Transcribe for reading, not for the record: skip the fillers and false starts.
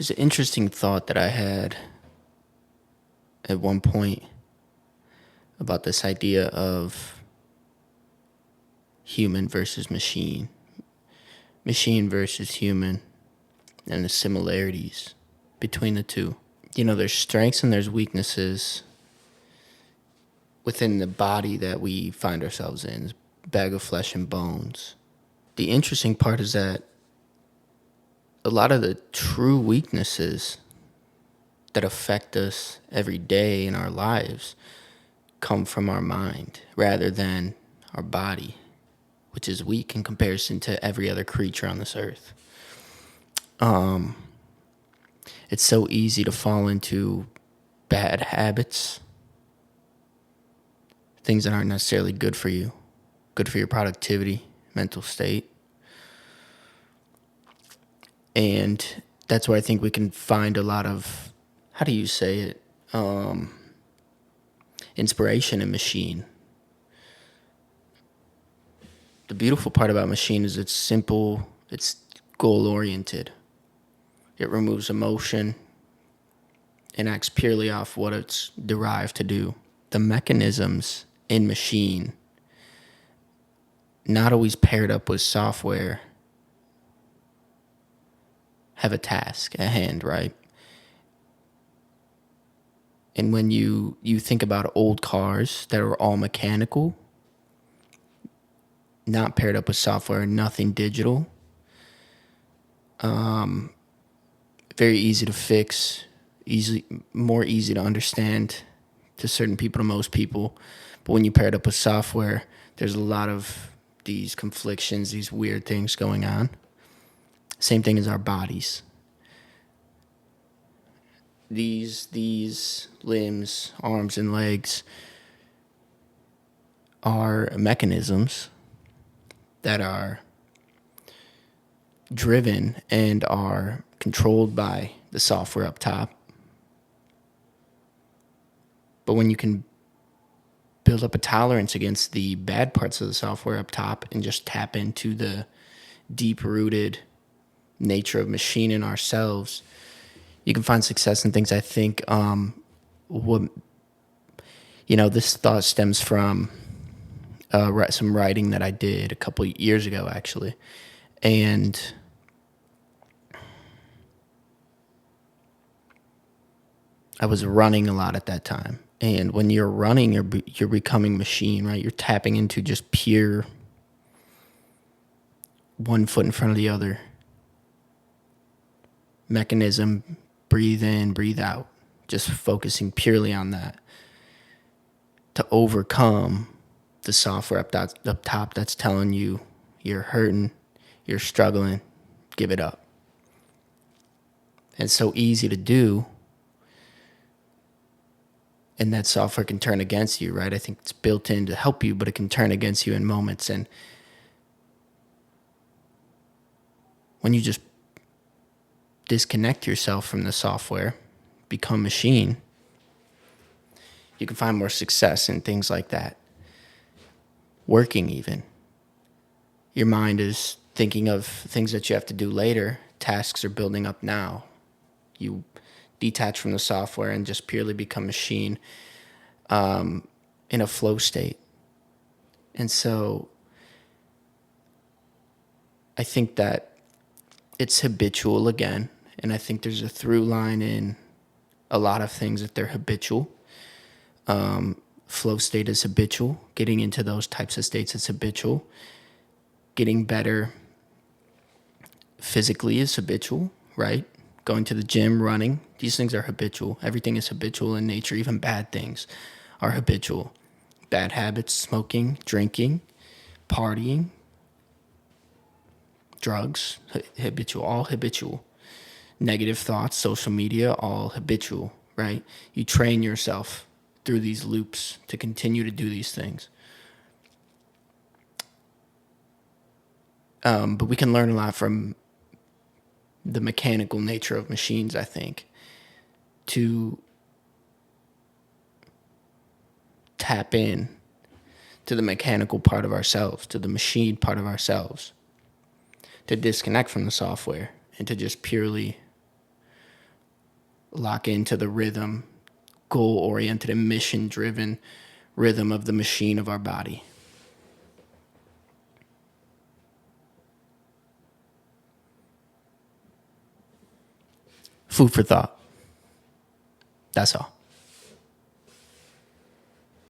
There's an interesting thought that I had at one point about this idea of human versus machine versus human, and the similarities between the two. You know, there's strengths and there's weaknesses within the body that we find ourselves in, bag of flesh and bones. The interesting part is that a lot of the true weaknesses that affect us every day in our lives come from our mind rather than our body, which is weak in comparison to every other creature on this earth. It's so easy to fall into bad habits, things that aren't necessarily good for you, good for your productivity, mental state. And that's where I think we can find a lot of, how do you say it, inspiration in machine. The beautiful part about machine is it's simple, it's goal-oriented. It removes emotion and acts purely off what it's derived to do. The mechanisms in machine, not always paired up with software, have a task at hand, right? And when you think about old cars that are all mechanical, not paired up with software, nothing digital, very easy to fix, more easy to understand to certain people, to most people. But when you pair it up with software, there's a lot of these conflictions, these weird things going on. Same thing as our bodies. These limbs, arms and legs are mechanisms that are driven and are controlled by the software up top. But when you can build up a tolerance against the bad parts of the software up top and just tap into the deep-rooted nature of machine in ourselves, you can find success in things. I think this thought stems from some writing that I did a couple years ago, actually. And I was running a lot at that time. And when you're running, you're becoming machine, right? You're tapping into just pure one foot in front of the other mechanism, breathe in, breathe out, just focusing purely on that to overcome the software up top that's telling you you're hurting, you're struggling, give it up. And it's so easy to do, and that software can turn against you, right? I think it's built in to help you, but it can turn against you in moments. And when you just disconnect yourself from the software, become machine, you can find more success in things like that. Working even. Your mind is thinking of things that you have to do later. Tasks are building up now. You detach from the software and just purely become machine in a flow state. And so I think that it's habitual again. And I think there's a through line in a lot of things that they're habitual. Flow state is habitual. Getting into those types of states is habitual. Getting better physically is habitual, right? Going to the gym, running, these things are habitual. Everything is habitual in nature. Even bad things are habitual. Bad habits, smoking, drinking, partying, drugs, habitual, all habitual. Negative thoughts, social media, all habitual, right? You train yourself through these loops to continue to do these things. But we can learn a lot from the mechanical nature of machines, I think, to tap in to the mechanical part of ourselves, to the machine part of ourselves, to disconnect from the software and to just purely lock into the rhythm, goal-oriented and mission-driven rhythm of the machine of our body. Food for thought. That's all.